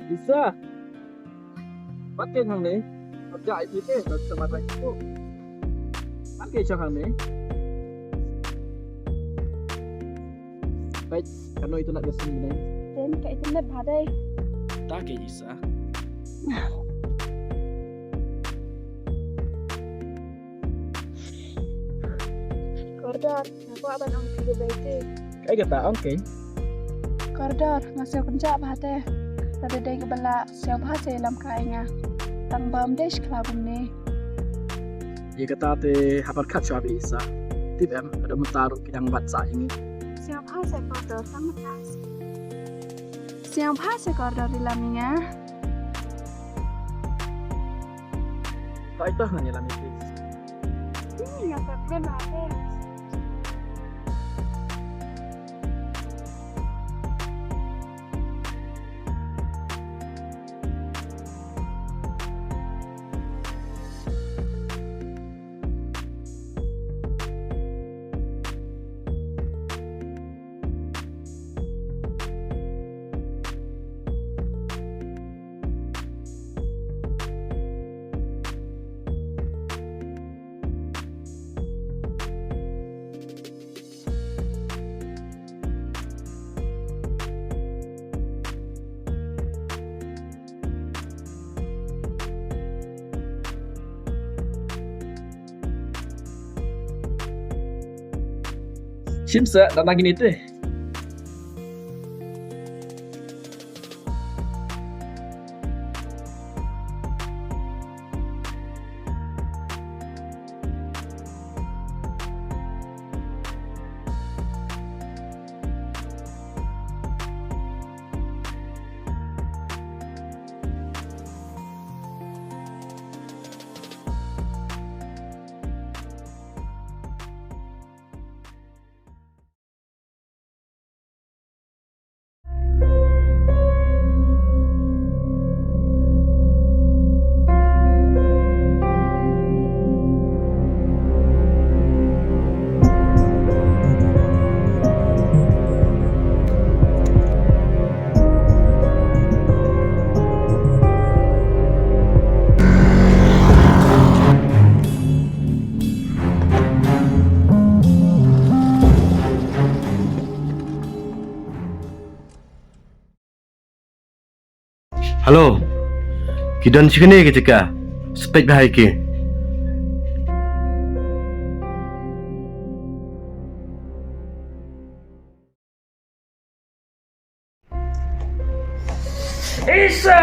Bisa. Pakai thằng này. Nó chạy thì thế, nó sẽ mặt lạnh cô. Pakai cho thằng này. Baik, karena itu nak kesini nih. Dan kayak internet badai. Tak kayak Isa. Koridor, aku akan angkat ke baiti. Kayak kita oke. Koridor, ngasih kerja badai. Tapi dia kebela siapa hasil dalam kainnya. Tang bam desh kelabun ni. Ya kita te hafal kat siapa Isa. Tip ada mentaruh kidang batsa ini. Siapa hasil koridor sama kas. Siapa hasil koridor di dalamnya? Tak itu hanya lami itu. Ini yang terkena badai. Simsa datang gini tuh. Halo, kidan sini ke cakap, spek dah iki. Isa.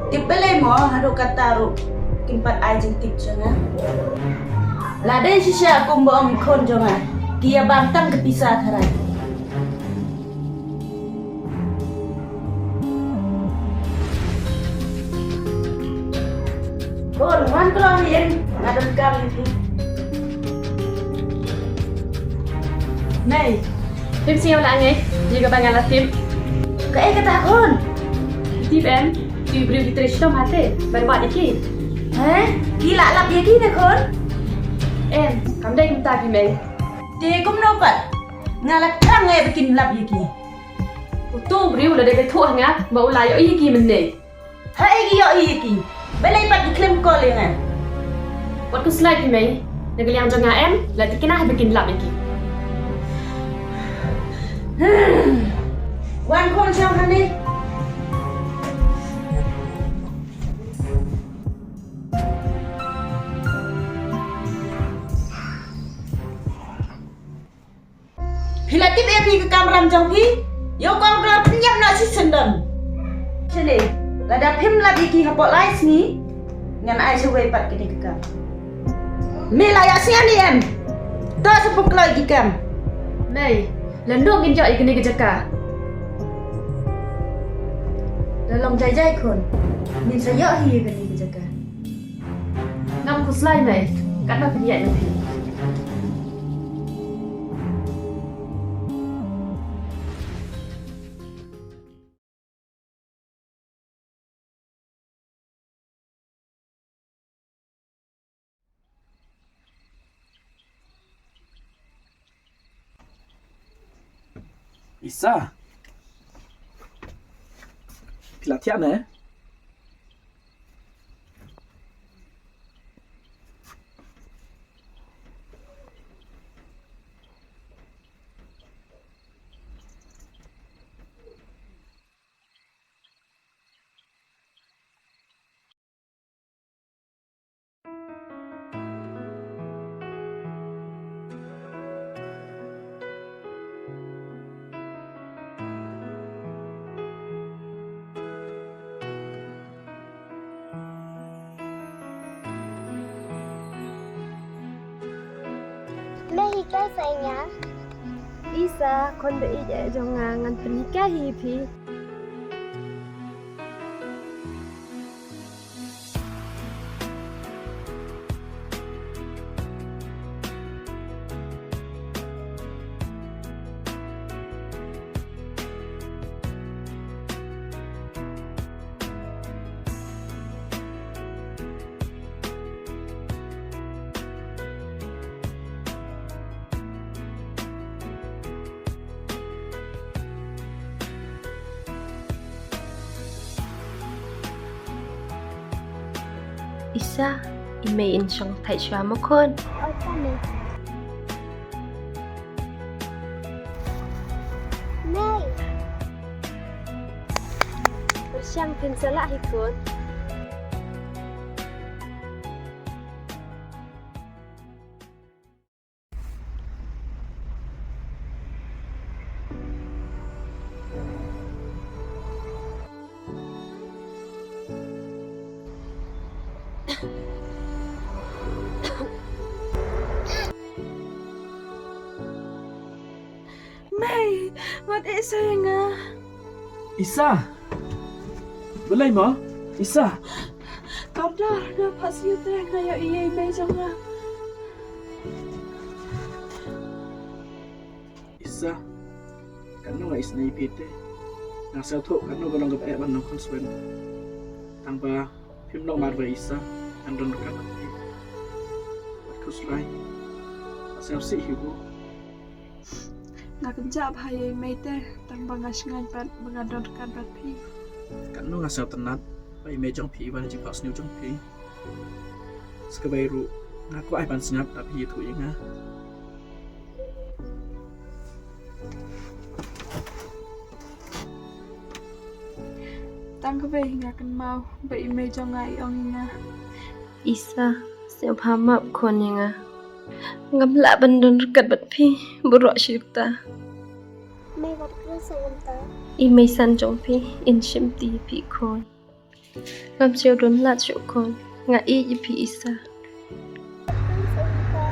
Kipelay mo, haro kataro, kimpat ajin tip siya. Laden siya kung buong ikon siya. Kia bantang kepisah taray. Kon, man terakhir, ngadon kali itu. Này, phim siêu là anh ấy, gì các bạn ngài là phim Kayak kata kon. Tiếp em, tu beri kita cerita mati, baru buat iki. Gila lap dia gini kon. Em, kamu dah minta gimana? Dia kum nopat. Ngalat terang ya bikin lap dia gini. Tu beri udah dari tua ngah, mau layo iki mana? Hai gio iki. Belai pat diklaim kol ya. Waktu slide gimana? Negeri yang jangan em, lah kena bikin lap iki. Wan kon siapa ni? Hila tip pergi ke kamar jangki, yo kamar penyap nak si sendam. Sini, lada pim lagi ki hapok lais ni, ngan ai sewe pat kini ke kam. Mila ya sian em, tak sepuk lagi kam. Này, lần đầu kinh chọi cái này cái jaka. Dalam jai kon, min saya hi ke ni ke jaka. Năm của slide này, cắt vào cái nhạy này. iSa. Pelatihan Mahika sayangnya. iSa kon de ije jonga ngan pernikahi pi. iSa email in song thai chua mo kon. Ôi cha này. Này. Siang tin sala hi kon. May, what is sayang iSa. Belai mo? iSa. Kardar na pas yu teh ngayo iye may jonga. iSa. Kanu nga isna ipite. Nasa to kanu golong gap ban no konswen. Tanpa film no marva iSa. Andon dekat nanti. Aku selai. Asal si hibu. Nga kencap hayay may teh tang bangas ngan pat bangadon kan pat pi. Kanu nga sao tenat. Pai me jong pi ban jing pas new jong pi. Sekebairu. Ngaku ai ban senyap tapi itu ya nga. Tang ke bay nga kan mau bay may jonga iong nga. iSa siap hamap kon yang ngam la bandon kat bat pi buruk syukta. Mày vật cứ sayang ta. Email san jong pi in shim ti pi kon. Ngam siêu don la chu kon nga i pi iSa. Sayang ta.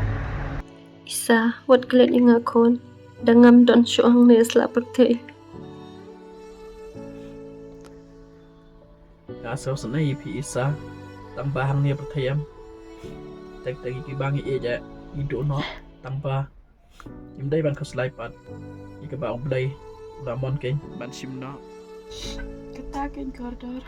iSa wat klet yang kon dangam don chu hang ne sla perte. Asal sana pi iSa. Tanpa hang ni pertayam. Tak bangi aja hidup no tanpa imdai ban kau selaipat. Ika ba omblai lamon ken ban sim no. Kata ken kardar.